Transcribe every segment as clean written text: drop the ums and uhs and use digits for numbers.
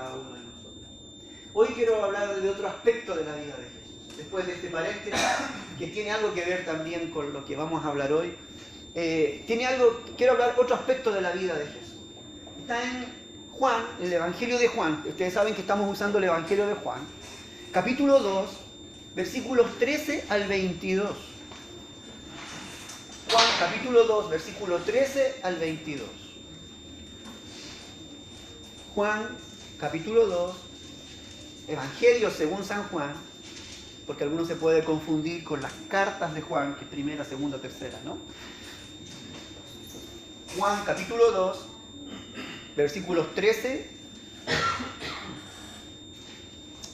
cada uno de nosotros. Hoy quiero hablar de otro aspecto de la vida de Jesús. Después de este paréntesis, que tiene algo que ver también con lo que vamos a hablar hoy, quiero hablar otro aspecto de la vida de Jesús. Está en Juan, el Evangelio de Juan. Ustedes saben que estamos usando el Evangelio de Juan. Capítulo 2, versículos 13 al 22. Juan, capítulo 2, versículo 13 al 22. Juan, capítulo 2, Evangelio según San Juan, porque algunos se puede confundir con las cartas de Juan, que es primera, segunda, tercera, ¿no? Juan, capítulo 2, versículos 13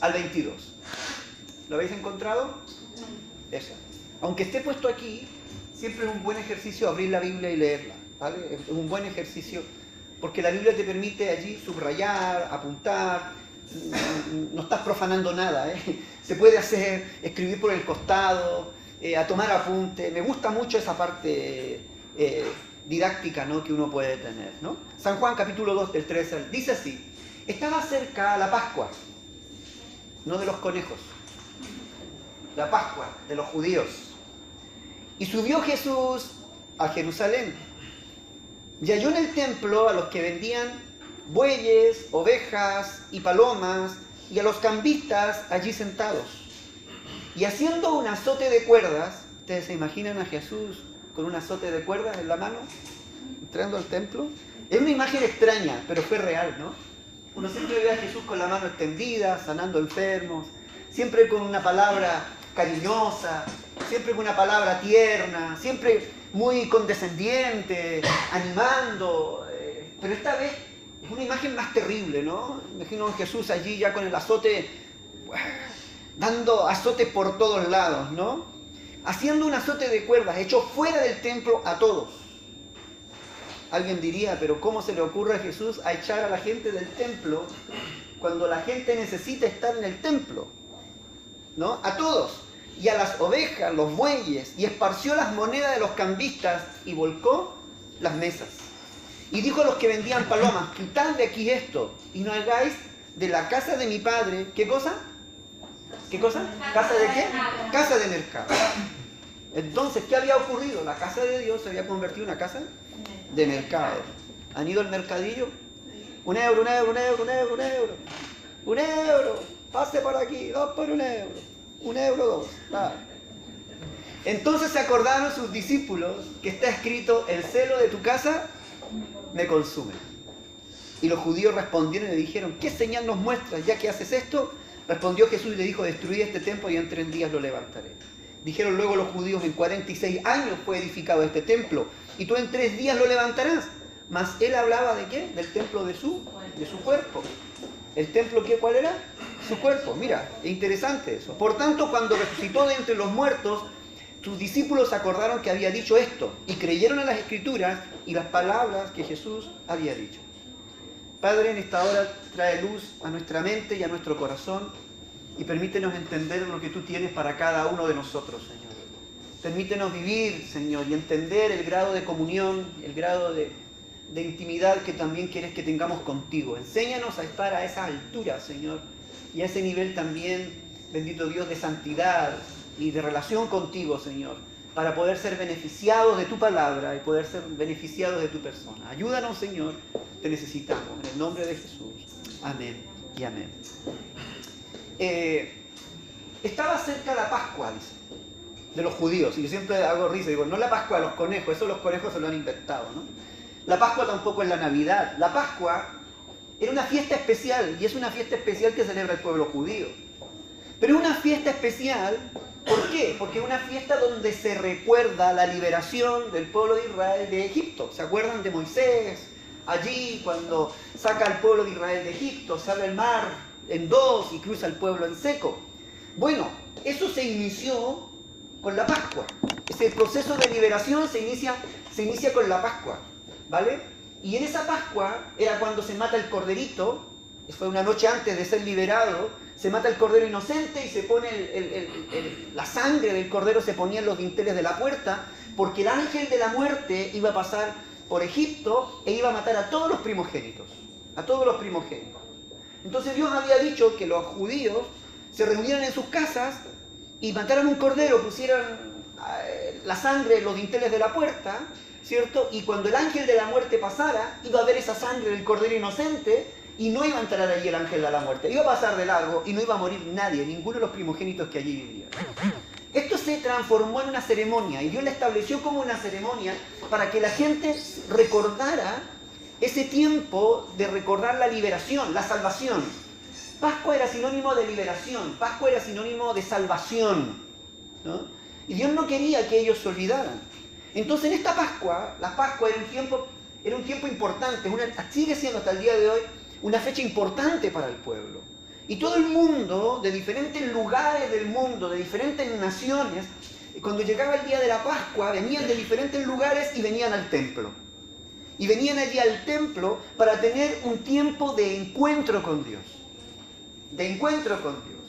al 22. ¿Lo habéis encontrado? Eso. Aunque esté puesto aquí, siempre es un buen ejercicio abrir la Biblia y leerla, ¿vale? Es un buen ejercicio porque la Biblia te permite allí subrayar, apuntar, no estás profanando nada, ¿eh? Se puede hacer, escribir por el costado, a tomar apunte. Me gusta mucho esa parte didáctica, ¿no?, que uno puede tener, ¿no? San Juan capítulo 2 del 13 dice así: estaba cerca la Pascua, no de los conejos, la Pascua de los judíos, y subió Jesús a Jerusalén y halló en el templo a los que vendían bueyes, ovejas y palomas, y a los cambistas allí sentados, y haciendo un azote de cuerdas. ¿Ustedes se imaginan a Jesús con un azote de cuerdas en la mano, entrando al templo? Es una imagen extraña, pero fue real, ¿no? Uno siempre ve a Jesús con la mano extendida, sanando enfermos, siempre con una palabra cariñosa, siempre con una palabra tierna, siempre muy condescendiente, animando, pero esta vez es una imagen más terrible, ¿no? Imagino a Jesús allí ya con el azote, dando azotes por todos lados, ¿no? Haciendo un azote de cuerdas, hecho fuera del templo a todos. Alguien diría, pero ¿cómo se le ocurre a Jesús a echar a la gente del templo cuando la gente necesita estar en el templo? ¿No? A todos. Y a las ovejas, los bueyes, y esparció las monedas de los cambistas y volcó las mesas. Y dijo a los que vendían palomas: quitad de aquí esto, y no hagáis de la casa de mi padre, ¿qué cosa? ¿Qué cosa? ¿Casa de qué? Casa de mercado. Entonces, ¿qué había ocurrido? La casa de Dios se había convertido en una casa de mercado. ¿Han ido al mercadillo? Un euro, un euro, un euro, un euro, un euro. Un euro, pase por aquí, 2 por 1 euro. 1 euro, 2. Vale. Entonces se acordaron sus discípulos que está escrito: el celo de tu casa me consume. Y los judíos respondieron y le dijeron: ¿qué señal nos muestras ya que haces esto? Respondió Jesús y le dijo: destruid este templo y en 3 días lo levantaré. Dijeron luego los judíos: en 46 años fue edificado este templo y tú en 3 días lo levantarás. Mas él hablaba ¿de qué? Del templo de su cuerpo. ¿El templo qué? ¿Cuál era? Su cuerpo. Mira, es interesante eso. Por tanto, cuando resucitó de entre los muertos, sus discípulos acordaron que había dicho esto y creyeron en las Escrituras y las palabras que Jesús había dicho. Padre, en esta hora trae luz a nuestra mente y a nuestro corazón y permítenos entender lo que tú tienes para cada uno de nosotros, Señor. Permítenos vivir, Señor, y entender el grado de comunión, el grado de intimidad que también quieres que tengamos contigo. Enséñanos a estar a esa altura, Señor, y a ese nivel también, bendito Dios, de santidad y de relación contigo, Señor, para poder ser beneficiados de tu palabra y poder ser beneficiados de tu persona. Ayúdanos, Señor, te necesitamos. En el nombre de Jesús. Amén y amén. Estaba cerca la Pascua, dice, de los judíos. Y yo siempre hago risa, digo, no la Pascua de los conejos, eso los conejos se lo han inventado, ¿no? La Pascua tampoco es la Navidad. La Pascua era una fiesta especial, y es una fiesta especial que celebra el pueblo judío. Pero es una fiesta especial, ¿por qué? Porque es una fiesta donde se recuerda la liberación del pueblo de Israel de Egipto. ¿Se acuerdan de Moisés? Allí, cuando saca al pueblo de Israel de Egipto, se abre el mar en 2 y cruza el pueblo en seco. Bueno, eso se inició con la Pascua. Ese proceso de liberación se inicia con la Pascua, ¿vale? Y en esa Pascua era cuando se mata el corderito. Fue una noche antes de ser liberado. Se mata el cordero inocente y se pone la sangre del cordero se ponía en los dinteles de la puerta, porque el ángel de la muerte iba a pasar por Egipto e iba a matar a todos los primogénitos. A todos los primogénitos. Entonces Dios había dicho que los judíos se reunieran en sus casas y mataran un cordero, pusieran la sangre en los dinteles de la puerta, ¿cierto? Y cuando el ángel de la muerte pasara, iba a ver esa sangre del cordero inocente y no iba a entrar allí el ángel de la muerte. Iba a pasar de largo y no iba a morir nadie, ninguno de los primogénitos que allí vivían. Esto se transformó en una ceremonia y Dios la estableció como una ceremonia para que la gente recordara ese tiempo de recordar la liberación, la salvación. Pascua era sinónimo de liberación, Pascua era sinónimo de salvación, ¿no? Y Dios no quería que ellos se olvidaran. Entonces en esta Pascua, la Pascua era un tiempo importante, sigue siendo hasta el día de hoy una fecha importante para el pueblo. Y todo el mundo, de diferentes lugares del mundo, de diferentes naciones, cuando llegaba el día de la Pascua, venían de diferentes lugares y venían al templo. Y venían allí al templo para tener un tiempo de encuentro con Dios. De encuentro con Dios.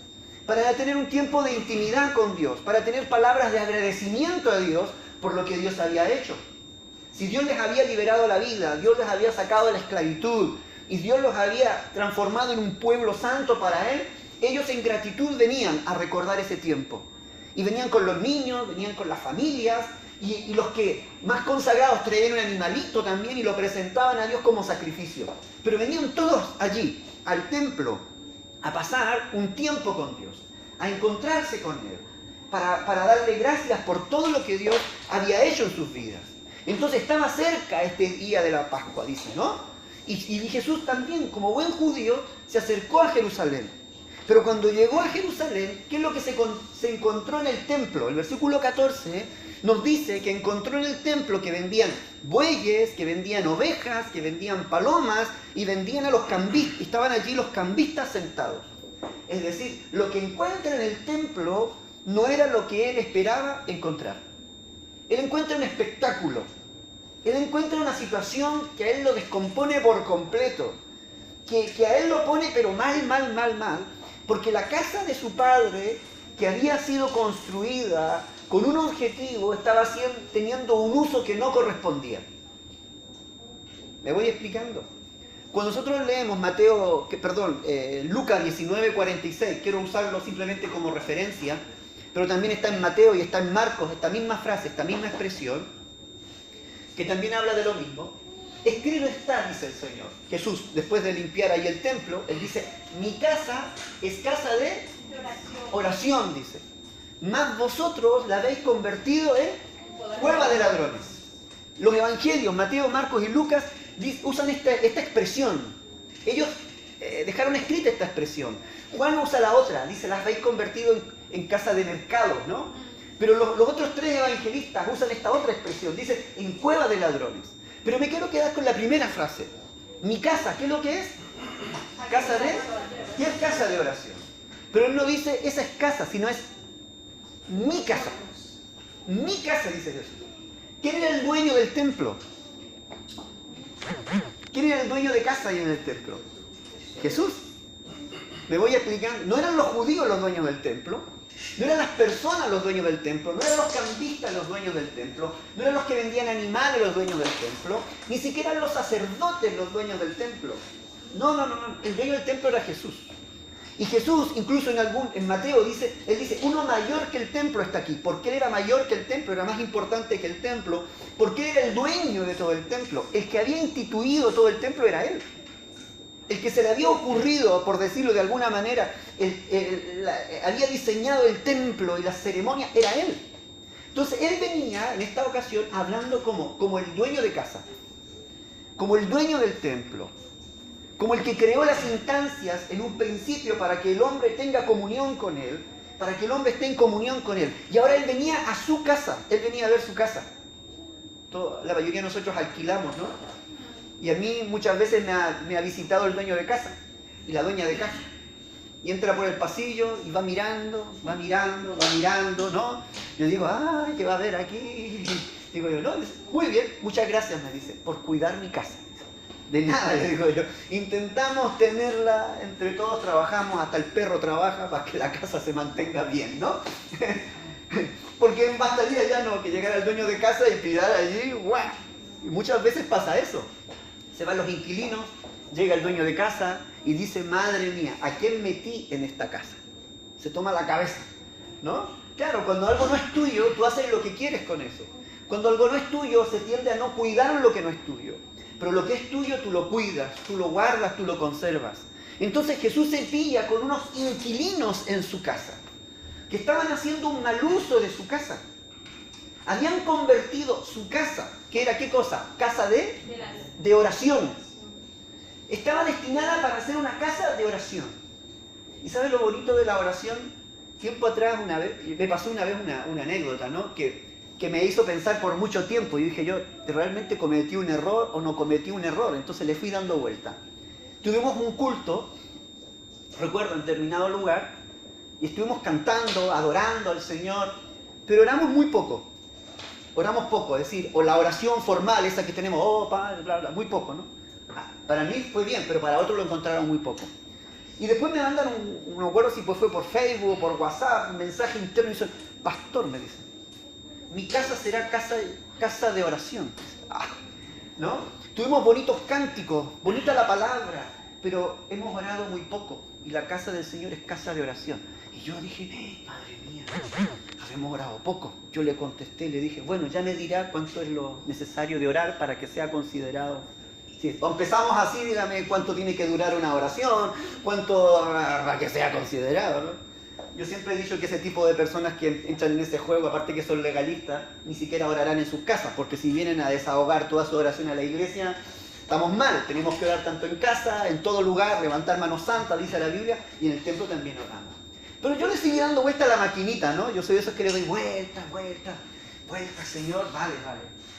Para tener un tiempo de intimidad con Dios. Para tener palabras de agradecimiento a Dios por lo que Dios había hecho. Si Dios les había liberado la vida, Dios les había sacado de la esclavitud y Dios los había transformado en un pueblo santo para Él, ellos en gratitud venían a recordar ese tiempo. Y venían con los niños, venían con las familias, y los que más consagrados traían un animalito también y lo presentaban a Dios como sacrificio. Pero venían todos allí, al templo, a pasar un tiempo con Dios, a encontrarse con Él, para darle gracias por todo lo que Dios había hecho en sus vidas. Entonces estaba cerca este día de la Pascua, dice, ¿no? Y Jesús también, como buen judío, se acercó a Jerusalén. Pero cuando llegó a Jerusalén, ¿qué es lo que se encontró en el templo? El versículo 14 nos dice que encontró en el templo que vendían bueyes, que vendían ovejas, que vendían palomas y vendían a los cambistas. Estaban allí los cambistas sentados. Es decir, lo que encuentra en el templo no era lo que él esperaba encontrar. Él encuentra un espectáculo. Él encuentra una situación que a él lo descompone por completo. Que a él lo pone pero mal. Porque la casa de su padre, que había sido construida con un objetivo, estaba teniendo un uso que no correspondía. ¿Me voy explicando? Cuando nosotros leemos Lucas 19:46, quiero usarlo simplemente como referencia, pero también está en Mateo y está en Marcos, esta misma frase, esta misma expresión, que también habla de lo mismo. Escrito está, dice el Señor. Jesús, después de limpiar ahí el templo, Él dice, mi casa es casa de oración, dice. Mas vosotros la habéis convertido en cueva de ladrones. Los evangelios, Mateo, Marcos y Lucas, usan esta expresión. Ellos dejaron escrita esta expresión. Juan usa la otra, dice, las habéis convertido en casa de mercado, ¿no? Pero los otros tres evangelistas usan esta otra expresión, dice, en cueva de ladrones. Pero me quiero quedar con la primera frase. Mi casa, ¿qué es lo que es? Casa de... ¿Qué es casa de oración? Pero él no dice, esa es casa, sino es mi casa. Mi casa, dice Jesús. ¿Quién era el dueño del templo? ¿Quién era el dueño de casa ahí en el templo? Jesús. Me voy explicando. No eran los judíos los dueños del templo. No eran las personas los dueños del templo, no eran los cambistas los dueños del templo, no eran los que vendían animales los dueños del templo, ni siquiera eran los sacerdotes los dueños del templo. No, el dueño del templo era Jesús. Y Jesús, incluso en Mateo, él dice, uno mayor que el templo está aquí. ¿Por qué él era mayor que el templo? Era más importante que el templo. Porque él era el dueño de todo el templo. El que había instituido todo el templo era él. El que se le había ocurrido, por decirlo de alguna manera, había diseñado el templo y las ceremonias, era él. Entonces él venía en esta ocasión hablando como el dueño de casa, como el dueño del templo, como el que creó las instancias en un principio para que el hombre tenga comunión con él, para que el hombre esté en comunión con él. Y ahora él venía a su casa, él venía a ver su casa. La mayoría de nosotros alquilamos, ¿no? Y a mí muchas veces me ha visitado el dueño de casa y la dueña de casa. Y entra por el pasillo y va mirando, ¿no? Yo digo, ¿qué va a haber aquí? Digo yo, no, muy bien, muchas gracias, me dice, por cuidar mi casa. De nada, le digo yo. Intentamos tenerla, entre todos trabajamos, hasta el perro trabaja para que la casa se mantenga bien, ¿no? Porque bastaría ya no que llegara el dueño de casa y pidiera allí, ¡guau! Y muchas veces pasa eso. Se van los inquilinos, llega el dueño de casa y dice, madre mía, ¿a quién metí en esta casa? Se toma la cabeza, ¿no? Claro, cuando algo no es tuyo, tú haces lo que quieres con eso. Cuando algo no es tuyo, se tiende a no cuidar lo que no es tuyo. Pero lo que es tuyo, tú lo cuidas, tú lo guardas, tú lo conservas. Entonces Jesús se pilla con unos inquilinos en su casa, que estaban haciendo un mal uso de su casa. Habían convertido su casa, que era ¿qué cosa? Casa de oración. Estaba destinada para ser una casa de oración. ¿Y sabes lo bonito de la oración? Tiempo atrás, me pasó una vez una anécdota, ¿no? Que me hizo pensar por mucho tiempo. Y dije yo, ¿realmente cometí un error o no cometí un error? Entonces le fui dando vuelta. Tuvimos un culto, recuerdo, en determinado lugar, y estuvimos cantando, adorando al Señor, pero oramos muy poco. Oramos poco, es decir, o la oración formal, esa que tenemos, oh, Padre, bla, bla, muy poco, ¿no? Para mí fue bien, pero para otros lo encontraron muy poco. Y después me mandan, no me acuerdo si fue por Facebook o por WhatsApp, un mensaje interno y dicen, pastor, me dicen, mi casa será casa de oración. ¿No? Tuvimos bonitos cánticos, bonita la palabra, pero hemos orado muy poco. Y la casa del Señor es casa de oración. Y yo dije, madre mía, habemos orado poco. Yo le contesté, le dije, bueno, ya me dirá cuánto es lo necesario de orar para que sea considerado. Si empezamos así, dígame cuánto tiene que durar una oración, cuánto para que sea considerado, ¿no? Yo siempre he dicho que ese tipo de personas que entran en ese juego, aparte que son legalistas, ni siquiera orarán en sus casas, porque si vienen a desahogar toda su oración a la iglesia, estamos mal. Tenemos que orar tanto en casa, en todo lugar, levantar manos santas, dice la Biblia, y en el templo también oramos. Pero yo le seguí dando vuelta a la maquinita, ¿no? Yo soy de esos que le doy vuelta, Señor, vale.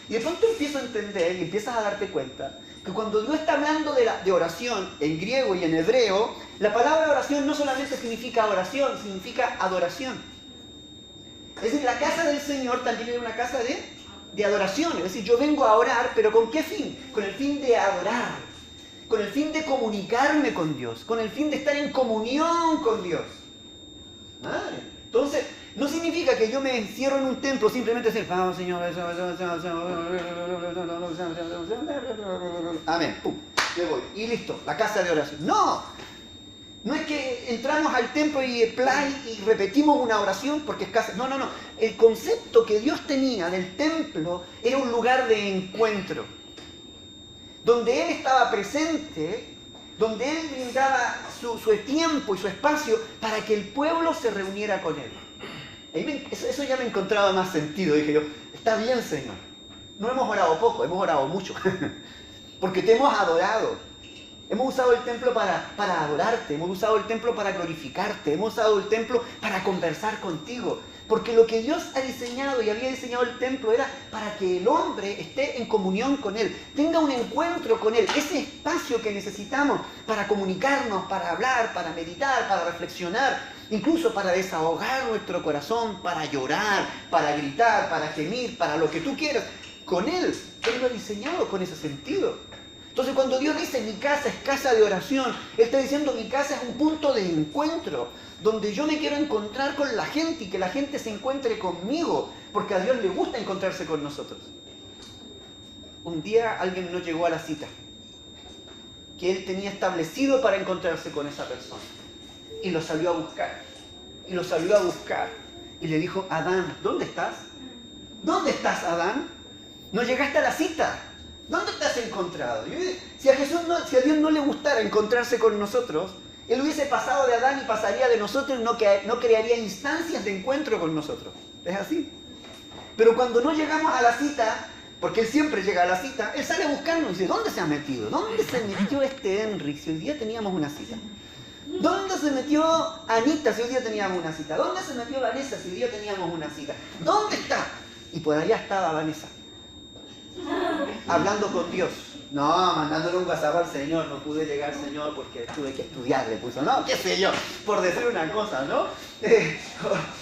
Y de pronto empiezo a entender y empiezas a darte cuenta que cuando Dios está hablando de oración en griego y en hebreo, la palabra oración no solamente significa oración, significa adoración. Es decir, la casa del Señor también era una casa de adoración. Es decir, yo vengo a orar, pero ¿con qué fin? Con el fin de adorar, con el fin de comunicarme con Dios, con el fin de estar en comunión con Dios. Madre. Entonces, no significa que yo me encierro en un templo simplemente decir, vamos Señor, amén, pum, me voy, y listo, la casa de oración. No es que entramos al templo y repetimos una oración porque es casa. No. El concepto que Dios tenía del templo era un lugar de encuentro, donde Él estaba presente, donde Él brindaba su tiempo y su espacio para que el pueblo se reuniera con Él. Eso ya me encontraba más sentido. Dije yo, está bien, Señor. No hemos orado poco, hemos orado mucho. Porque te hemos adorado. Hemos usado el templo para adorarte, hemos usado el templo para glorificarte, hemos usado el templo para conversar contigo. Porque lo que Dios ha diseñado y había diseñado el templo era para que el hombre esté en comunión con Él, tenga un encuentro con Él, ese espacio que necesitamos para comunicarnos, para hablar, para meditar, para reflexionar, incluso para desahogar nuestro corazón, para llorar, para gritar, para gemir, para lo que tú quieras. Con Él lo ha diseñado con ese sentido. Entonces cuando Dios dice mi casa es casa de oración, Él está diciendo mi casa es un punto de encuentro, donde yo me quiero encontrar con la gente y que la gente se encuentre conmigo, porque a Dios le gusta encontrarse con nosotros. Un día alguien nos llegó a la cita, que Él tenía establecido para encontrarse con esa persona, y lo salió a buscar, y le dijo, Adán, ¿dónde estás? ¿Dónde estás, Adán? No llegaste a la cita. ¿Dónde te has encontrado? Si a Dios no le gustara encontrarse con nosotros, Él hubiese pasado de Adán y pasaría de nosotros y no crearía instancias de encuentro con nosotros. ¿Es así? Pero cuando no llegamos a la cita, porque Él siempre llega a la cita, Él sale a buscarnos y dice, ¿dónde se ha metido? ¿Dónde se metió este Henry si hoy día teníamos una cita? ¿Dónde se metió Anita si hoy día teníamos una cita? ¿Dónde se metió Vanessa si hoy día teníamos una cita? ¿Dónde está? Y por allá estaba Vanessa, hablando con Dios. No, mandándole un WhatsApp al Señor, no pude llegar, Señor, porque tuve que estudiar, le puso, no, qué sé yo, por decir una cosa, ¿no?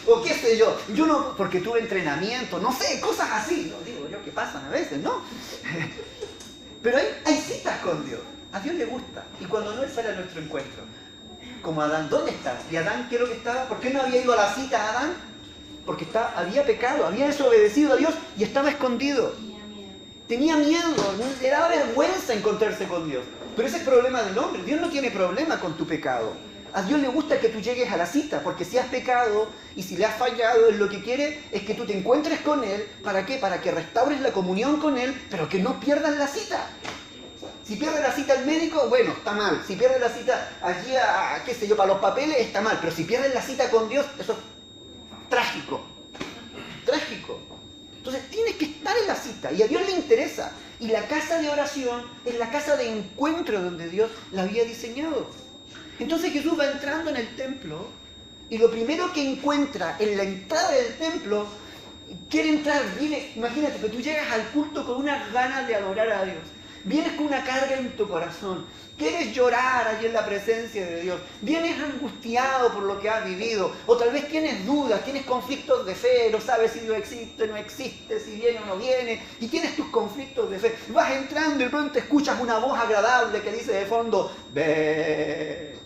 O qué sé yo no, porque tuve entrenamiento, no sé, cosas así, no digo yo que pasan a veces, ¿no? Pero hay citas con Dios, a Dios le gusta, y cuando no, Él sale a nuestro encuentro, como Adán, ¿dónde estás? Y Adán, ¿qué es lo que estaba? ¿Por qué no había ido a la cita Adán? Porque había pecado, había desobedecido a Dios y estaba escondido. Tenía miedo, le daba vergüenza encontrarse con Dios. Pero ese es el problema del hombre. Dios no tiene problema con tu pecado. A Dios le gusta que tú llegues a la cita, porque si has pecado y si le has fallado, Él lo que quiere es que tú te encuentres con Él. ¿Para qué? Para que restaures la comunión con Él, pero que no pierdas la cita. Si pierdes la cita al médico, bueno, está mal. Si pierdes la cita allí, qué sé yo, para los papeles, está mal. Pero si pierdes la cita con Dios, eso es trágico. Trágico. Entonces tienes que estar en la cita y a Dios le interesa. Y la casa de oración es la casa de encuentro donde Dios la había diseñado. Entonces Jesús va entrando en el templo y lo primero que encuentra en la entrada del templo, quiere entrar, viene, imagínate que tú llegas al culto con unas ganas de adorar a Dios. Vienes con una carga en tu corazón, quieres llorar allí en la presencia de Dios, vienes angustiado por lo que has vivido, o tal vez tienes dudas, tienes conflictos de fe, no sabes si Dios existe, no existe, si viene o no viene, y tienes tus conflictos de fe. Vas entrando y de pronto escuchas una voz agradable que dice de fondo, ve.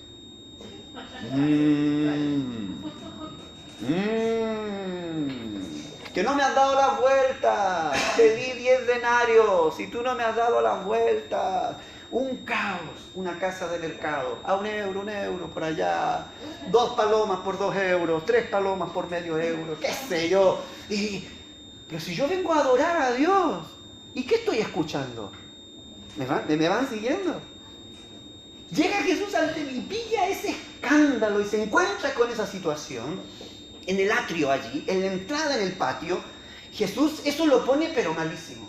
Que no me has dado las vueltas, te di 10 denarios y tú no me has dado las vueltas. Un caos, una casa de mercado, a €1, por allá, 2 palomas por 2 euros, 3 palomas por medio euro, qué sé yo. Pero si yo vengo a adorar a Dios, ¿y qué estoy escuchando? ¿Me van siguiendo? Llega Jesús al templo y pilla ese escándalo y se encuentra con esa situación. En el atrio allí, en la entrada en el patio, Jesús eso lo pone pero malísimo.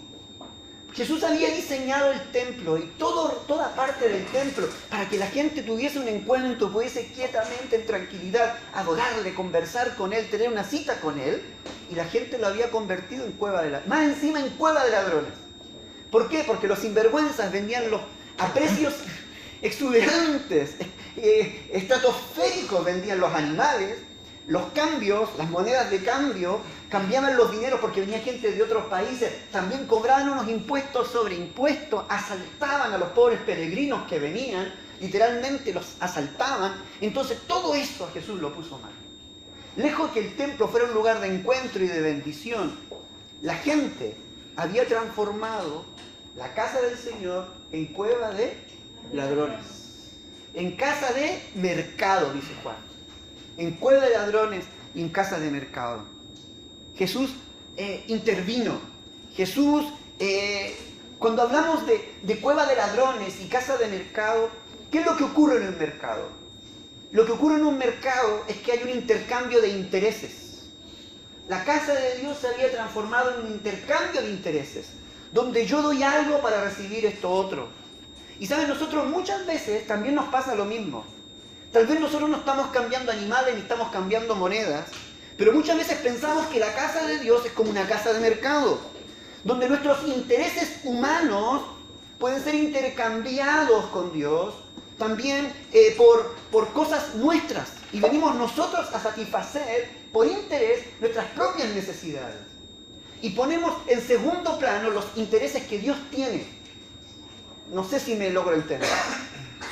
Jesús había diseñado el templo y toda parte del templo para que la gente tuviese un encuentro, pudiese quietamente, en tranquilidad, adorarle, conversar con Él, tener una cita con Él, y la gente lo había convertido en cueva de ladrones. Más encima en cueva de ladrones. ¿Por qué? Porque los sinvergüenzas vendían a precios exuberantes, estratosféricos vendían los animales. Los cambios, las monedas de cambio, cambiaban los dineros porque venía gente de otros países, también cobraban unos impuestos sobre impuestos, asaltaban a los pobres peregrinos que venían, literalmente los asaltaban. Entonces todo esto a Jesús lo puso mal. Lejos que el templo fuera un lugar de encuentro y de bendición, la gente había transformado la casa del Señor en cueva de ladrones, en casa de mercado, dice Juan. En cueva de ladrones y en casa de mercado. Jesús intervino. Jesús, cuando hablamos de cueva de ladrones y casa de mercado, ¿qué es lo que ocurre en el mercado? Lo que ocurre en un mercado es que hay un intercambio de intereses. La casa de Dios se había transformado en un intercambio de intereses, donde yo doy algo para recibir esto otro. Y saben, nosotros muchas veces también nos pasa lo mismo. Tal vez nosotros no estamos cambiando animales ni estamos cambiando monedas, pero muchas veces pensamos que la casa de Dios es como una casa de mercado, donde nuestros intereses humanos pueden ser intercambiados con Dios, también por cosas nuestras, y venimos nosotros a satisfacer por interés nuestras propias necesidades. Y ponemos en segundo plano los intereses que Dios tiene. No sé si me logro entender.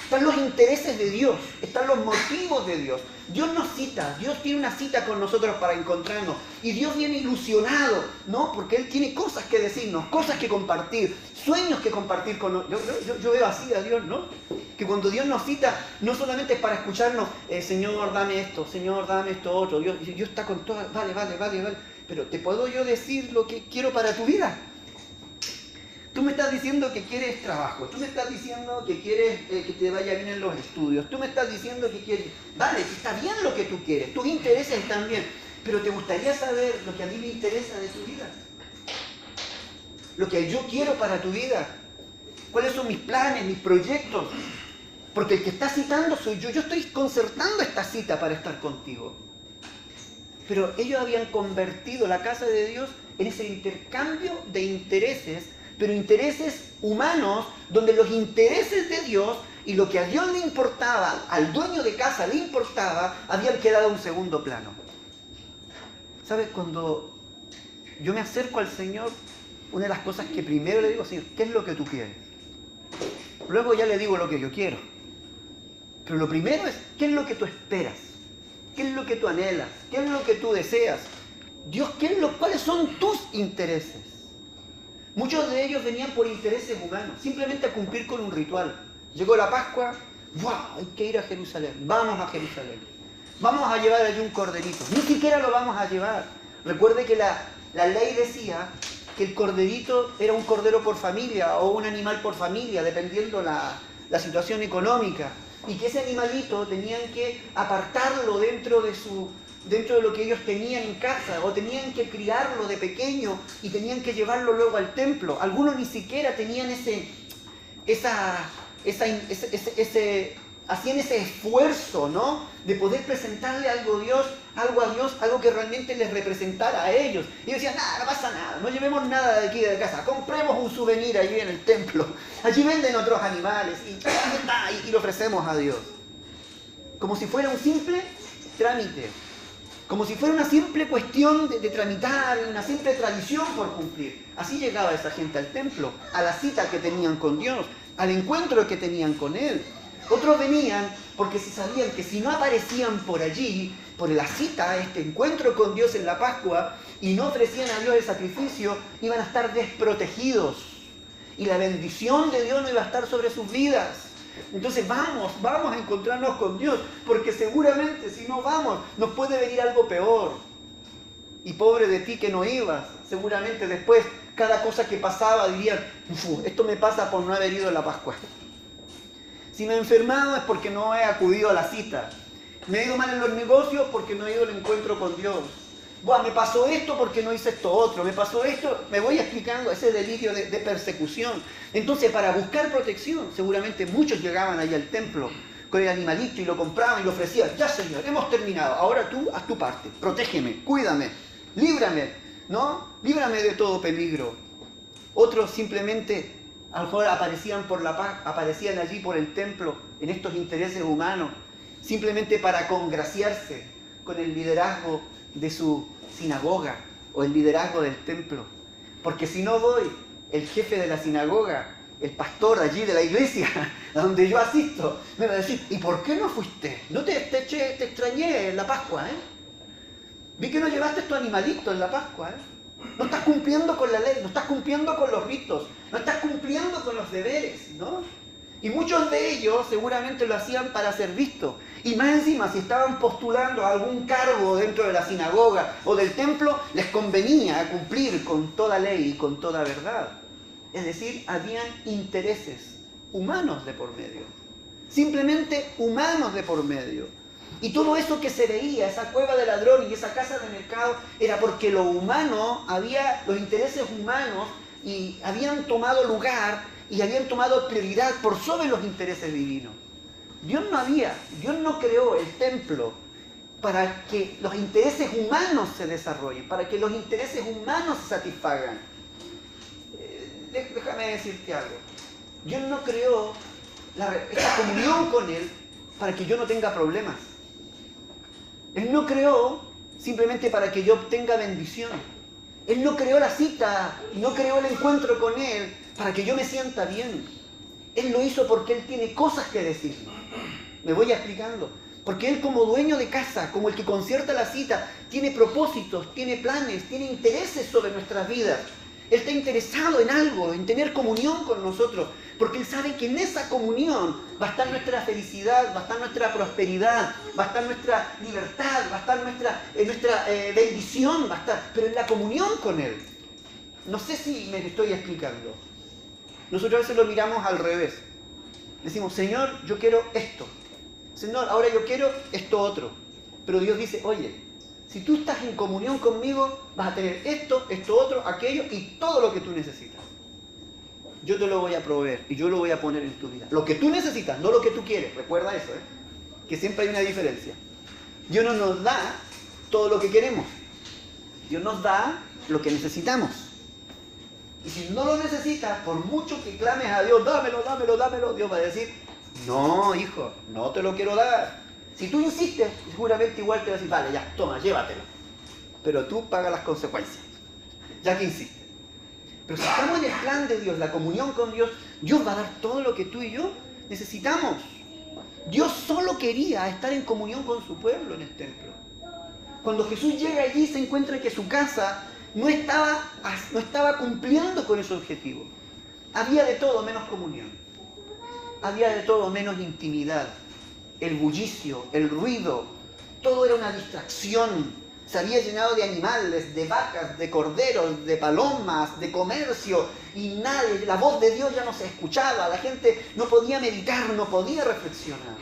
Están los intereses de Dios, están los motivos de Dios. Dios nos cita, Dios tiene una cita con nosotros para encontrarnos. Y Dios viene ilusionado, ¿no? Porque Él tiene cosas que decirnos, cosas que compartir, sueños que compartir con nosotros. Yo veo así a Dios, ¿no? Que cuando Dios nos cita, no solamente es para escucharnos, Señor, dame esto, Señor, dame esto otro. Dios está con todo, vale. Pero ¿te puedo yo decir lo que quiero para tu vida? Tú me estás diciendo que quieres trabajo, tú me estás diciendo que quieres que te vaya bien en los estudios, tú me estás diciendo que quieres... Vale, está bien lo que tú quieres, tus intereses están bien, pero ¿te gustaría saber lo que a mí me interesa de tu vida? Lo que yo quiero para tu vida. ¿Cuáles son mis planes, mis proyectos? Porque el que está citando soy yo. Yo estoy concertando esta cita para estar contigo. Pero ellos habían convertido la casa de Dios en ese intercambio de intereses, pero intereses humanos, donde los intereses de Dios y lo que a Dios le importaba, al dueño de casa le importaba, habían quedado en segundo plano. ¿Sabes? Cuando yo me acerco al Señor, una de las cosas que primero le digo, Señor, ¿qué es lo que tú quieres? Luego ya le digo lo que yo quiero. Pero lo primero es, ¿qué es lo que tú esperas? ¿Qué es lo que tú anhelas? ¿Qué es lo que tú deseas? Dios, ¿cuáles son tus intereses? Muchos de ellos venían por intereses humanos, simplemente a cumplir con un ritual. Llegó la Pascua, ¡wow! Hay que ir a Jerusalén, vamos a Jerusalén. Vamos a llevar allí un corderito. Ni siquiera lo vamos a llevar. Recuerde que la ley decía que el corderito era un cordero por familia o un animal por familia, dependiendo la situación económica. Y que ese animalito tenían que apartarlo dentro de lo que ellos tenían en casa, o tenían que criarlo de pequeño y tenían que llevarlo luego al templo. Algunos ni siquiera tenían hacían ese esfuerzo, ¿no?, de poder presentarle algo a Dios, algo que realmente les representara a ellos. Y ellos decían, nada, no pasa nada, no llevemos nada de aquí de casa, compremos un souvenir allí en el templo, allí venden otros animales y lo ofrecemos a Dios. Como si fuera un simple trámite, como si fuera una simple cuestión de tramitar, una simple tradición por cumplir. Así llegaba esa gente al templo, a la cita que tenían con Dios, al encuentro que tenían con Él. Otros venían porque se sabían que si no aparecían por allí, por la cita, este encuentro con Dios en la Pascua, y no ofrecían a Dios el sacrificio, iban a estar desprotegidos. Y la bendición de Dios no iba a estar sobre sus vidas. Entonces vamos a encontrarnos con Dios, porque seguramente si no vamos, nos puede venir algo peor. Y pobre de ti que no ibas, seguramente después, cada cosa que pasaba dirían, esto me pasa por no haber ido a la Pascua. Si me he enfermado es porque no he acudido a la cita. Me he ido mal en los negocios porque no he ido al encuentro con Dios. Buah, me pasó esto porque no hice esto otro. Me pasó esto, me voy explicando ese delirio de persecución. Entonces, para buscar protección, seguramente muchos llegaban ahí al templo con el animalito y lo compraban y lo ofrecían. Ya, Señor, hemos terminado. Ahora tú haz tu parte. Protégeme, cuídame, líbrame, ¿no? Líbrame de todo peligro. Otros simplemente a lo mejor aparecían por la paz, aparecían allí por el templo, en estos intereses humanos, simplemente para congraciarse con el liderazgo de su sinagoga o el liderazgo del templo. Porque si no voy, el jefe de la sinagoga, el pastor allí de la iglesia, a donde yo asisto, me va a decir, ¿y por qué no fuiste? No te extrañé en la Pascua, ¿eh? Vi que no llevaste tu animalito en la Pascua, ¿eh? No estás cumpliendo con la ley, no estás cumpliendo con los ritos, no estás cumpliendo con los deberes, ¿no? Y muchos de ellos seguramente lo hacían para ser vistos. Y más encima, si estaban postulando a algún cargo dentro de la sinagoga o del templo, les convenía cumplir con toda ley y con toda verdad. Es decir, habían intereses humanos de por medio. Simplemente humanos de por medio. Y todo eso que se veía, esa cueva de ladrón y esa casa de mercado, era porque lo humano, los intereses humanos y habían tomado lugar y habían tomado prioridad por sobre los intereses divinos. Dios no creó el templo para que los intereses humanos se desarrollen, para que los intereses humanos se satisfagan. Déjame decirte algo. Dios no creó esta comunión con Él para que yo no tenga problemas. Él no creó simplemente para que yo obtenga bendición. Él no creó la cita, no creó el encuentro con Él para que yo me sienta bien. Él lo hizo porque Él tiene cosas que decirme. Me voy explicando. Porque Él, como dueño de casa, como el que concierta la cita, tiene propósitos, tiene planes, tiene intereses sobre nuestras vidas. Él está interesado en algo, en tener comunión con nosotros, porque Él sabe que en esa comunión va a estar nuestra felicidad, va a estar nuestra prosperidad, va a estar nuestra libertad, va a estar nuestra bendición, va a estar, pero en la comunión con Él. No sé si me estoy explicando. Nosotros a veces lo miramos al revés. Decimos, Señor, yo quiero esto. Señor, ahora yo quiero esto otro. Pero Dios dice, oye, si tú estás en comunión conmigo, vas a tener esto, esto otro, aquello y todo lo que tú necesitas. Yo te lo voy a proveer y yo lo voy a poner en tu vida. Lo que tú necesitas, no lo que tú quieres. Recuerda eso, que siempre hay una diferencia. Dios no nos da todo lo que queremos. Dios nos da lo que necesitamos. Y si no lo necesitas, por mucho que clames a Dios, dámelo, dámelo, dámelo, Dios va a decir, no, hijo, no te lo quiero dar. Si tú insistes, seguramente igual te va a decir, vale, ya, toma, llévatelo. Pero tú pagas las consecuencias, ya que insistes. Pero si estamos en el plan de Dios, la comunión con Dios, Dios va a dar todo lo que tú y yo necesitamos. Dios solo quería estar en comunión con su pueblo en el templo. Cuando Jesús llega allí, se encuentra que su casa no estaba cumpliendo con ese objetivo. Había de todo menos comunión. había de todo menos intimidad. El bullicio, el ruido, todo era una distracción. Se había llenado de animales, de vacas, de corderos, de palomas, de comercio, y nadie, la voz de Dios ya no se escuchaba, la gente no podía meditar, no podía reflexionar.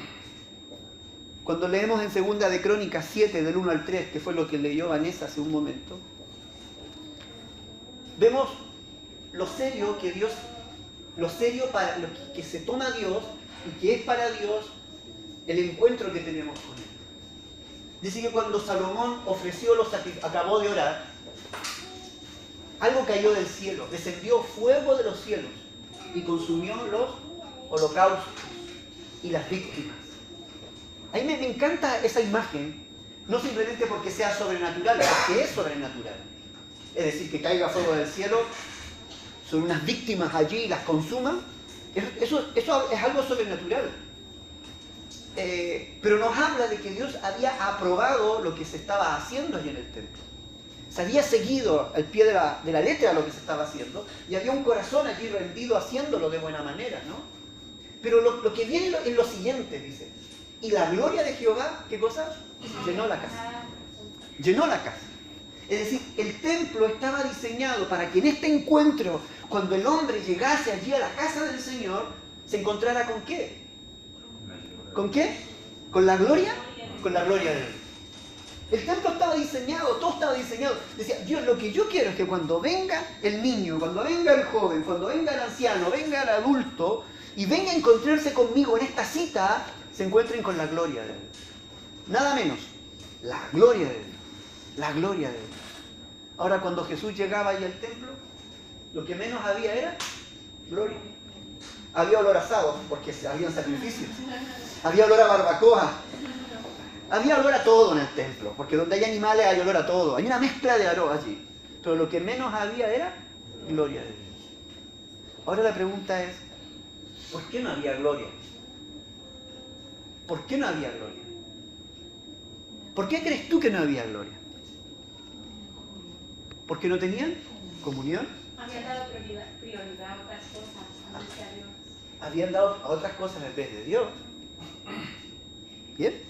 Cuando leemos en 2 de Crónicas 7, del 1 al 3, que fue lo que leyó Vanessa hace un momento, vemos lo serio que Dios, lo serio para lo que se toma Dios y que es para Dios el encuentro que tenemos con Él. Dice que cuando Salomón ofreció los sacrificios, acabó de orar, algo cayó del cielo, descendió fuego de los cielos y consumió los holocaustos y las víctimas. A mí me encanta esa imagen, no simplemente porque sea sobrenatural, porque es sobrenatural. Es decir, que caiga fuego del cielo, son unas víctimas allí y las consuman. Eso es algo sobrenatural. Pero nos habla de que Dios había aprobado lo que se estaba haciendo allí en el templo. Se había seguido al pie de la letra lo que se estaba haciendo y había un corazón allí rendido haciéndolo de buena manera, ¿no? Pero lo que viene es lo siguiente, dice. Y la gloria de Jehová, ¿qué cosa? Llenó la casa. Llenó la casa. Es decir, el templo estaba diseñado para que en este encuentro, cuando el hombre llegase allí a la casa del Señor, se encontrara ¿con qué? ¿Con qué? ¿Con la gloria? Con la gloria de Dios. El templo estaba diseñado, todo estaba diseñado. Decía, Dios, lo que yo quiero es que cuando venga el niño, cuando venga el joven, cuando venga el anciano, venga el adulto, y venga a encontrarse conmigo en esta cita, se encuentren con la gloria de Dios. Nada menos, la gloria de Dios. La gloria de Dios. Ahora, cuando Jesús llegaba ahí al templo, lo que menos había era gloria. Había olor a asado, porque habían sacrificios. Había olor a barbacoa. Había olor a todo en el templo, porque donde hay animales hay olor a todo. Hay una mezcla de aroma allí. Pero lo que menos había era gloria de Dios. Ahora la pregunta es, ¿por qué no había gloria? ¿Por qué no había gloria? ¿Por qué crees tú que no había gloria? ¿Porque no tenían comunión? Habían dado prioridad a otras cosas antes que a Dios. Habían dado a otras cosas en vez de Dios. ¿Bien?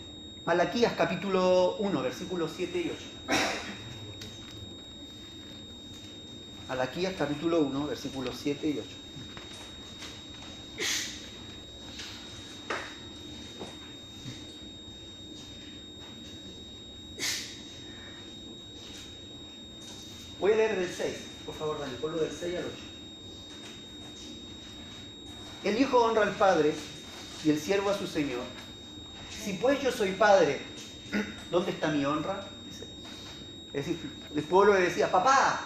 Malaquías capítulo 1, versículos 7 y 8. Malaquías capítulo 1, versículos 7 y 8. Voy a leer del 6, por favor, Dani, ponlo del 6 al 8. El hijo honra al padre y el siervo a su señor. Si pues yo soy padre, ¿dónde está mi honra? Dice. Es decir, el pueblo le decía, papá,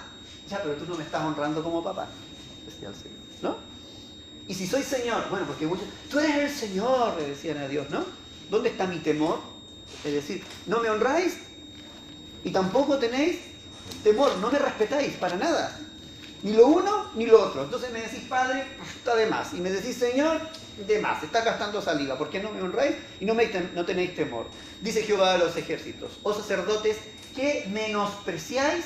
ya, pero tú no me estás honrando como papá, decía el Señor, ¿no? Y si soy señor, bueno, porque muchos, tú eres el Señor, le decían a Dios, ¿no? ¿Dónde está mi temor? Es decir, no me honráis y tampoco tenéis temor, no me respetáis para nada. Ni lo uno ni lo otro. Entonces me decís padre, pues está de más. Y me decís señor, de más. Está gastando saliva. ¿Por qué no me honráis y no tenéis temor? Dice Jehová de los ejércitos. Oh sacerdotes, que menospreciáis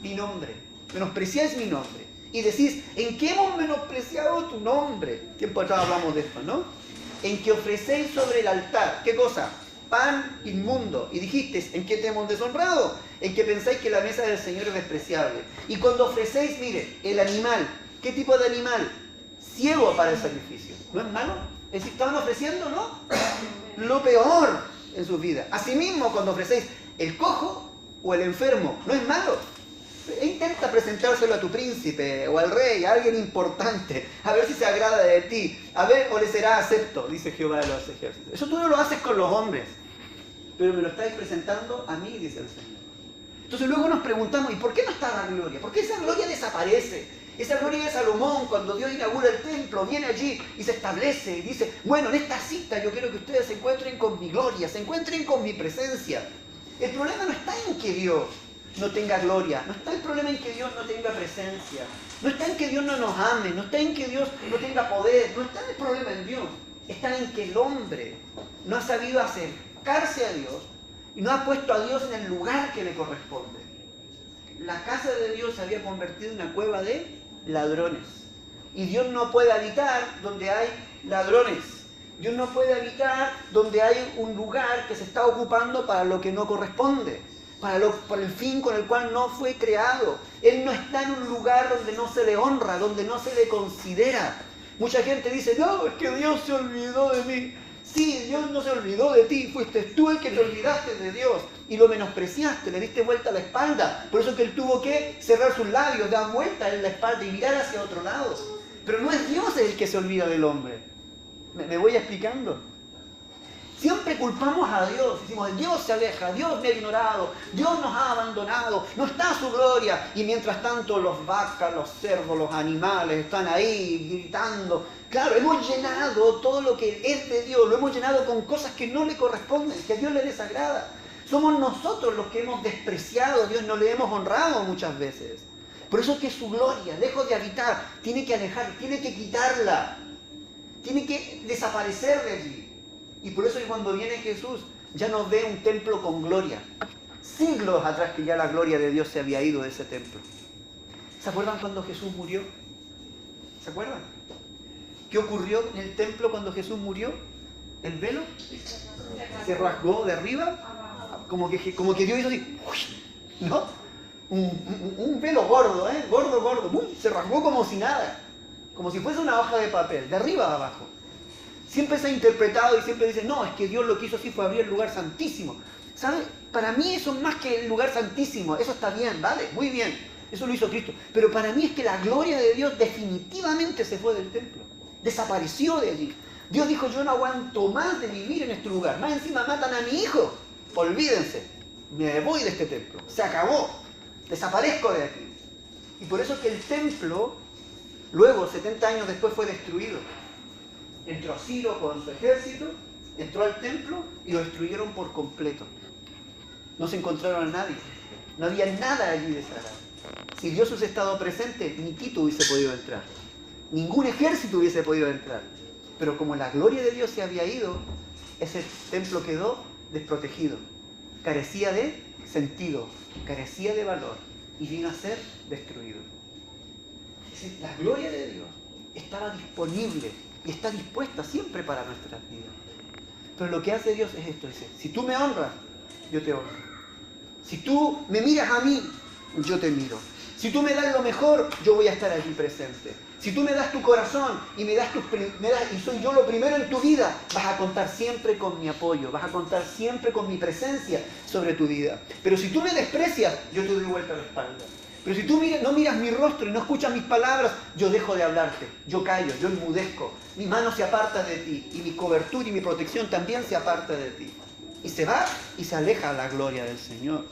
mi nombre. Menospreciáis mi nombre. Y decís, ¿en qué hemos menospreciado tu nombre? Tiempo atrás hablamos de esto, ¿no? En que ofrecéis sobre el altar. ¿Qué cosa? Pan inmundo. Y dijiste, ¿en qué te hemos deshonrado? En que pensáis que la mesa del Señor es despreciable. Y cuando ofrecéis, mire, el animal. ¿Qué tipo de animal? Ciego para el sacrificio. ¿No es malo? Es decir, estaban ofreciendo, ¿no? Lo peor en sus vidas. Asimismo, cuando ofrecéis el cojo o el enfermo, ¿no es malo? E intenta presentárselo a tu príncipe o al rey, a alguien importante, a ver si se agrada de ti, a ver o le será acepto, dice Jehová de los ejércitos. Eso tú no lo haces con los hombres, pero me lo estáis presentando a mí, dice el Señor. Entonces luego nos preguntamos, ¿y por qué no está la gloria? ¿Por qué esa gloria desaparece? Esa gloria de Salomón, cuando Dios inaugura el templo, viene allí y se establece y dice, bueno, en esta cita yo quiero que ustedes se encuentren con mi gloria, se encuentren con mi presencia. El problema no está en que Dios no tenga gloria, no está el problema en que Dios no tenga presencia, no está en que Dios no nos ame, no está en que Dios no tenga poder, no está el problema en Dios, está en que el hombre no ha sabido acercarse a Dios y no ha puesto a Dios en el lugar que le corresponde. La casa de Dios se había convertido en una cueva de ladrones y Dios no puede habitar donde hay ladrones. Dios no puede habitar donde hay un lugar que se está ocupando para lo que no corresponde, para el fin con el cual no fue creado. Él no está en un lugar donde no se le honra, donde no se le considera. Mucha gente dice, no, es que Dios se olvidó de mí. Sí, Dios no se olvidó de ti, fuiste tú el que te olvidaste de Dios y lo menospreciaste, le diste vuelta a la espalda. Por eso es que Él tuvo que cerrar sus labios, dar vuelta en la espalda y mirar hacia otro lado. Pero no es Dios el que se olvida del hombre. ¿Me voy explicando? Siempre culpamos a Dios, decimos, Dios se aleja, Dios me ha ignorado, Dios nos ha abandonado, no está su gloria. Y mientras tanto los vacas, los cerdos, los animales están ahí gritando. Claro, hemos llenado todo lo que es de Dios, lo hemos llenado con cosas que no le corresponden, que a Dios le desagrada. Somos nosotros los que hemos despreciado a Dios, no le hemos honrado muchas veces. Por eso es que su gloria, lejos de habitar, tiene que alejar, tiene que quitarla, tiene que desaparecer de allí. Y por eso que cuando viene Jesús ya nos ve un templo con gloria. Siglos atrás que ya la gloria de Dios se había ido de ese templo. ¿Se acuerdan cuando Jesús murió? ¿Se acuerdan? ¿Qué ocurrió en el templo cuando Jesús murió? El velo se rasgó de arriba, como que Dios hizo así, ¿no? Un velo gordo, gordo, se rasgó como si nada, como si fuese una hoja de papel, de arriba a abajo. Siempre se ha interpretado y siempre dicen, no, es que Dios lo que hizo así fue abrir el lugar santísimo. ¿Sabe? Para mí eso es más que el lugar santísimo, eso está bien, ¿vale? Muy bien, eso lo hizo Cristo. Pero para mí es que la gloria de Dios definitivamente se fue del templo, desapareció de allí. Dios dijo, yo no aguanto más de vivir en este lugar, más encima matan a mi hijo, olvídense, me voy de este templo, se acabó, desaparezco de aquí. Y por eso es que el templo, luego, 70 años después, fue destruido. Entró Ciro con su ejército, entró al templo y lo destruyeron por completo. No se encontraron a nadie. No había nada allí de sagrado. Si Dios hubiese estado presente, ni Tito hubiese podido entrar. Ningún ejército hubiese podido entrar. Pero como la gloria de Dios se había ido, ese templo quedó desprotegido. Carecía de sentido, carecía de valor y vino a ser destruido. Es decir, la gloria de Dios estaba disponible y está dispuesta siempre para nuestras vidas. Pero lo que hace Dios es esto, dice, si tú me honras, yo te honro. Si tú me miras a mí, yo te miro. Si tú me das lo mejor, yo voy a estar allí presente. Si tú me das tu corazón y y soy yo lo primero en tu vida, vas a contar siempre con mi apoyo, vas a contar siempre con mi presencia sobre tu vida. Pero si tú me desprecias, yo te doy vuelta a la espalda. Pero si tú no miras mi rostro y no escuchas mis palabras, yo dejo de hablarte, yo callo, yo enmudezco, mi mano se aparta de ti y mi cobertura y mi protección también se aparta de ti. Y se va y se aleja la gloria del Señor.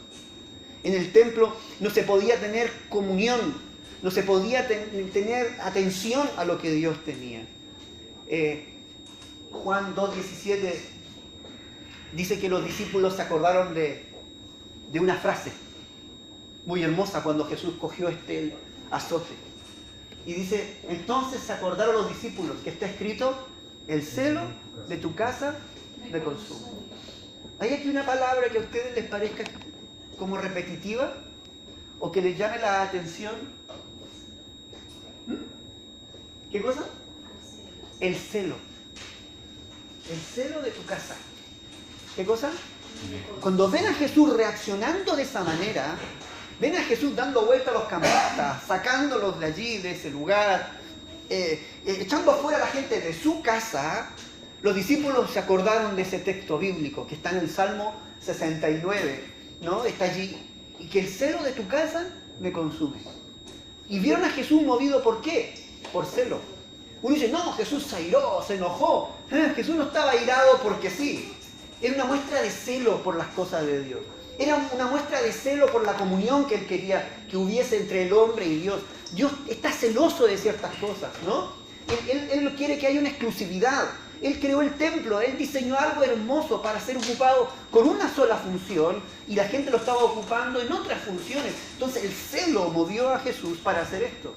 En el templo no se podía tener comunión, no se podía tener atención a lo que Dios tenía. Juan 2:17 dice que los discípulos se acordaron de una frase muy hermosa cuando Jesús cogió este azote. Y dice, entonces se acordaron los discípulos que está escrito, el celo de tu casa me consume. ¿Hay aquí una palabra que a ustedes les parezca como repetitiva o que les llame la atención? ¿Qué cosa? El celo. El celo de tu casa. ¿Qué cosa? Cuando ven a Jesús reaccionando de esa manera, ven a Jesús dando vuelta a los cambistas, sacándolos de allí, de ese lugar, echando afuera a la gente de su casa, los discípulos se acordaron de ese texto bíblico que está en el Salmo 69, ¿no? Está allí. Y que el celo de tu casa me consume. Y vieron a Jesús movido, ¿por qué? Por celo. Uno dice, no, Jesús se airó, se enojó. Jesús no estaba airado porque sí. Era una muestra de celo por las cosas de Dios. Era una muestra de celo por la comunión que Él quería que hubiese entre el hombre y Dios. Dios está celoso de ciertas cosas, ¿no? Él quiere que haya una exclusividad. Él creó el templo, Él diseñó algo hermoso para ser ocupado con una sola función y la gente lo estaba ocupando en otras funciones. Entonces el celo movió a Jesús para hacer esto.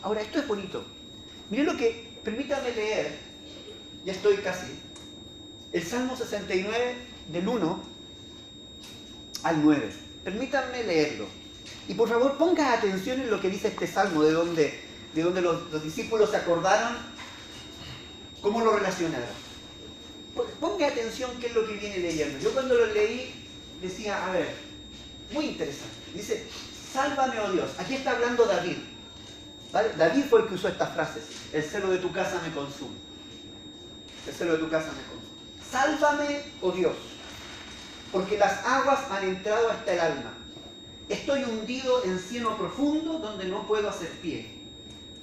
Ahora, esto es bonito. Miren lo que, permítanme leer, ya estoy casi. El Salmo 69 del 1 al 9. Permítanme leerlo. Y por favor pongan atención en lo que dice este Salmo, de donde los discípulos se acordaron ¿Cómo lo relacionaron? Ponga atención qué es lo que viene leyendo. Yo cuando lo leí decía, a ver, muy interesante. Dice, sálvame, oh Dios. Aquí está hablando David. ¿Vale? David fue el que usó estas frases. El celo de tu casa me consume. El celo de tu casa me consume. Sálvame, oh Dios, porque las aguas han entrado hasta el alma. Estoy hundido en cieno profundo donde no puedo hacer pie.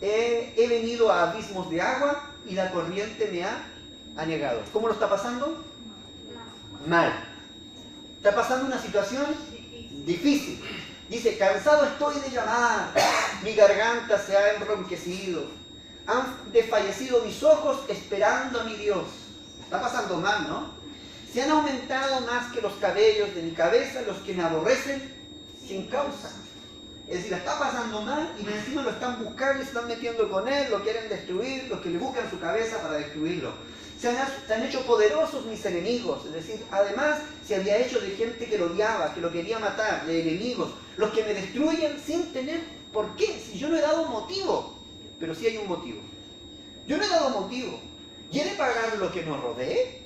He venido a abismos de agua y la corriente me ha anegado. ¿Cómo lo está pasando? Mal. Está pasando una situación difícil. Dice, cansado estoy de llamar, mi garganta se ha enronquecido, han desfallecido mis ojos esperando a mi Dios. Está pasando mal, ¿no? Se han aumentado más que los cabellos de mi cabeza los que me aborrecen sin causa. Es decir, la está pasando mal y encima lo están buscando y se están metiendo con él, lo quieren destruir, los que le buscan su cabeza para destruirlo. Se han hecho poderosos mis enemigos, es decir, además se había hecho de gente que lo odiaba, que lo quería matar, de enemigos, los que me destruyen sin tener por qué, si yo no he dado motivo, pero sí hay un motivo. Yo no he dado motivo, ¿y he de pagar lo que nos rodee?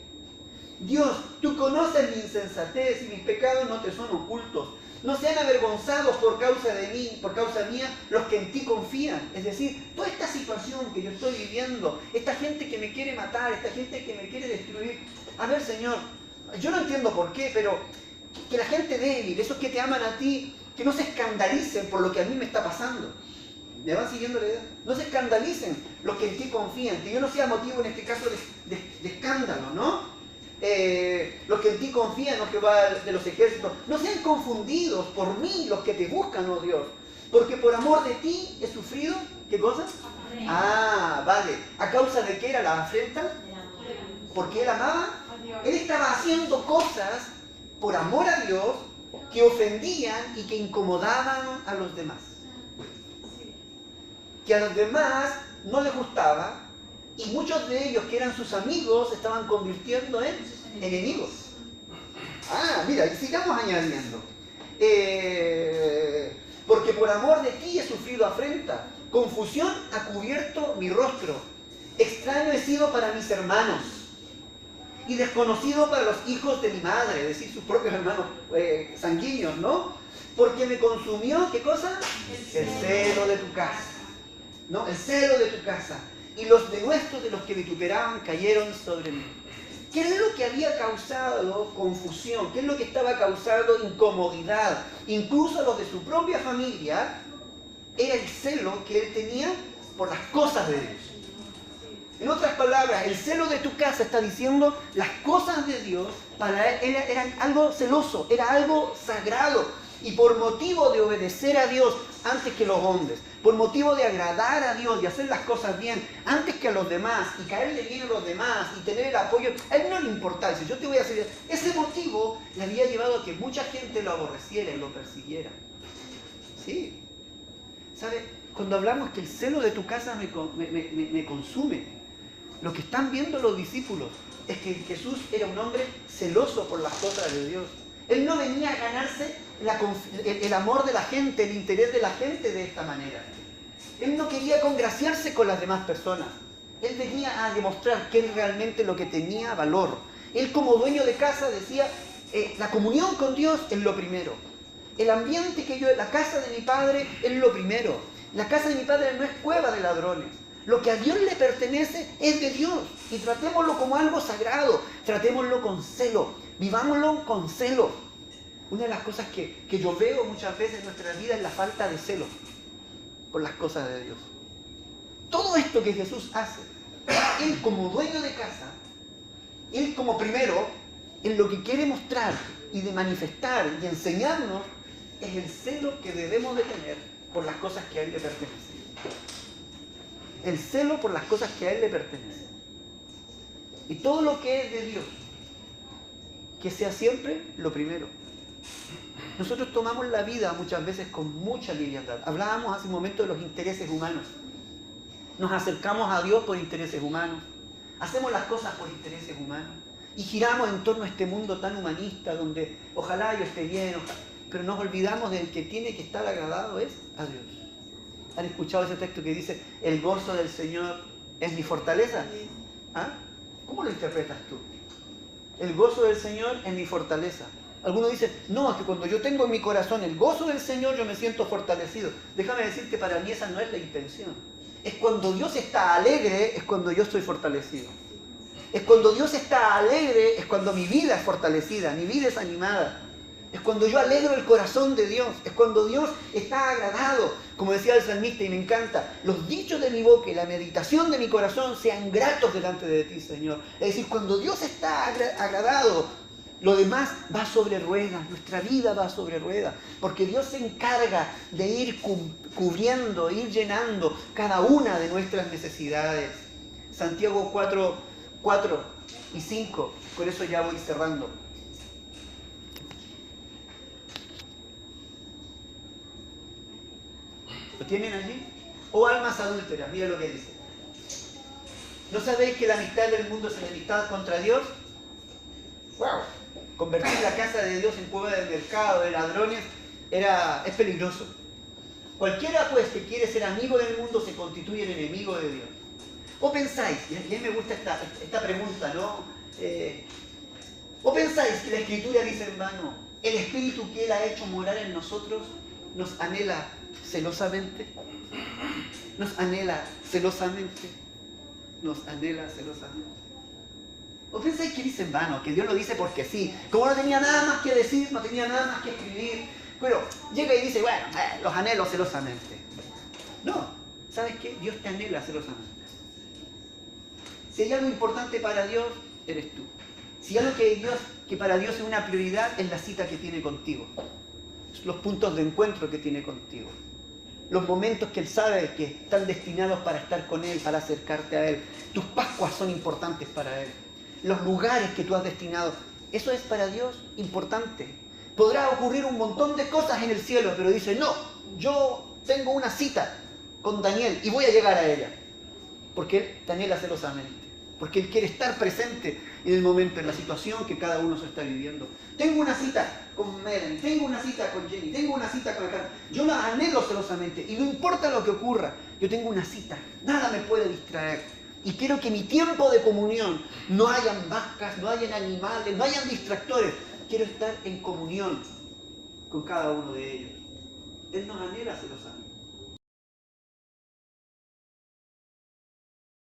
Dios, tú conoces mi insensatez y mis pecados no te son ocultos. No sean avergonzados por causa de mí, por causa mía, los que en ti confían. Es decir, toda esta situación que yo estoy viviendo, esta gente que me quiere matar, esta gente que me quiere destruir. A ver, Señor, yo no entiendo por qué, pero que la gente débil, esos que te aman a ti, que no se escandalicen por lo que a mí me está pasando. ¿Me van siguiendo la idea? No se escandalicen los que en ti confían, que yo no sea motivo en este caso de escándalo, ¿no? Los que en ti confían, oh Jehová de los ejércitos, no sean confundidos por mí los que te buscan, oh Dios, porque por amor de ti he sufrido, ¿qué cosa? Ah, vale. ¿A causa de qué era la afrenta? Porque él amaba. Él estaba haciendo cosas por amor a Dios que ofendían y que incomodaban a los demás. Que a los demás no les gustaba. Y muchos de ellos que eran sus amigos se estaban convirtiendo en enemigos. Ah, mira, y sigamos añadiendo. Porque por amor de ti he sufrido afrenta. Confusión ha cubierto mi rostro. Extraño he sido para mis hermanos. Y desconocido para los hijos de mi madre, es decir, sus propios hermanos sanguíneos, ¿no? Porque me consumió, ¿qué cosa? El celo de tu casa. ¿No? El celo de tu casa. Y los denuestos de los que vituperaban cayeron sobre mí. ¿Qué es lo que había causado confusión? ¿Qué es lo que estaba causando incomodidad? Incluso a los de su propia familia, era el celo que él tenía por las cosas de Dios. En otras palabras, el celo de tu casa está diciendo las cosas de Dios para él eran algo celoso, era algo sagrado. Y por motivo de obedecer a Dios antes que los hombres, por motivo de agradar a Dios y hacer las cosas bien antes que a los demás y caerle bien a los demás y tener el apoyo, a él no le importaba. Si yo te voy a decir, ese motivo le había llevado a que mucha gente lo aborreciera y lo persiguiera. Sí. ¿Sabe? Cuando hablamos que el celo de tu casa me consume, lo que están viendo los discípulos es que Jesús era un hombre celoso por las cosas de Dios. Él no venía a ganarse el amor de la gente, el interés de la gente de esta manera. Él no quería congraciarse con las demás personas. Él venía a demostrar que él realmente lo que tenía valor. Él como dueño de casa decía, la comunión con Dios es lo primero. El ambiente que yo, la casa de mi padre es lo primero. La casa de mi padre no es cueva de ladrones. Lo que a Dios le pertenece es de Dios. Y tratémoslo como algo sagrado. Tratémoslo con celo. Vivámoslo con celo. Una de las cosas que yo veo muchas veces en nuestra vida es la falta de celo por las cosas de Dios. Todo esto que Jesús hace, Él como dueño de casa, Él como primero, en lo que quiere mostrar y de manifestar y enseñarnos, es el celo que debemos de tener por las cosas que a Él le pertenecen. El celo por las cosas que a Él le pertenecen. Y todo lo que es de Dios, que sea siempre lo primero. Nosotros tomamos la vida muchas veces con mucha liviandad. Hablábamos hace un momento de los intereses humanos. Nos acercamos a Dios por intereses humanos. Hacemos las cosas por intereses humanos. Y giramos en torno a este mundo tan humanista donde ojalá yo esté bien, pero nos olvidamos del que tiene que estar agradado es a Dios. ¿Han escuchado ese texto que dice, el gozo del Señor es mi fortaleza? ¿Ah? ¿Cómo lo interpretas tú? El gozo del Señor es mi fortaleza. Algunos dicen, no, es que cuando yo tengo en mi corazón el gozo del Señor, yo me siento fortalecido. Déjame decir que para mí esa no es la intención. Es cuando Dios está alegre, es cuando yo estoy fortalecido. Es cuando Dios está alegre, es cuando mi vida es fortalecida, mi vida es animada. Es cuando yo alegro el corazón de Dios. Es cuando Dios está agradado. Como decía el salmista, y me encanta, los dichos de mi boca y la meditación de mi corazón sean gratos delante de ti, Señor. Es decir, cuando Dios está agradado, lo demás va sobre ruedas, nuestra vida va sobre ruedas, porque Dios se encarga de ir cubriendo, ir llenando cada una de nuestras necesidades. Santiago 4 y 5, con eso ya voy cerrando. ¿Lo tienen allí? Oh almas adúlteras, mira lo que dice. ¿No sabéis que la amistad del mundo es enemistad contra Dios? ¡Wow! Convertir la casa de Dios en cueva del mercado, de ladrones, es peligroso. Cualquiera pues que quiere ser amigo del mundo se constituye en enemigo de Dios. ¿O pensáis, y a mí me gusta esta pregunta, ¿no? ¿O pensáis que la Escritura dice en vano, el Espíritu que Él ha hecho morar en nosotros nos anhela celosamente? Nos anhela celosamente. Nos anhela celosamente. ¿O pensáis que dice en vano? Que Dios lo dice porque sí. Como no tenía nada más que decir, no tenía nada más que escribir. Pero llega y dice, bueno, los anhelo celosamente. No, ¿sabes qué? Dios te anhela celosamente. Si hay algo importante para Dios, eres tú. Si hay algo que para Dios es una prioridad, es la cita que tiene contigo. Los puntos de encuentro que tiene contigo. Los momentos que Él sabe que están destinados para estar con Él, para acercarte a Él. Tus Pascuas son importantes para Él. Los lugares que tú has destinado, eso es para Dios importante. Podrá ocurrir un montón de cosas en el cielo, pero dice, no, yo tengo una cita con Daniel y voy a llegar a ella. Porque Él te anhela celosamente. Porque Él quiere estar presente en el momento, en la situación que cada uno se está viviendo. Tengo una cita con Melanie, tengo una cita con Jenny, tengo una cita con Alejandro. Yo la anhelo celosamente y no importa lo que ocurra, yo tengo una cita, nada me puede distraer. Y quiero que mi tiempo de comunión no hayan vacas, no hayan animales, no hayan distractores. Quiero estar en comunión con cada uno de ellos. Él nos anhela celosamente.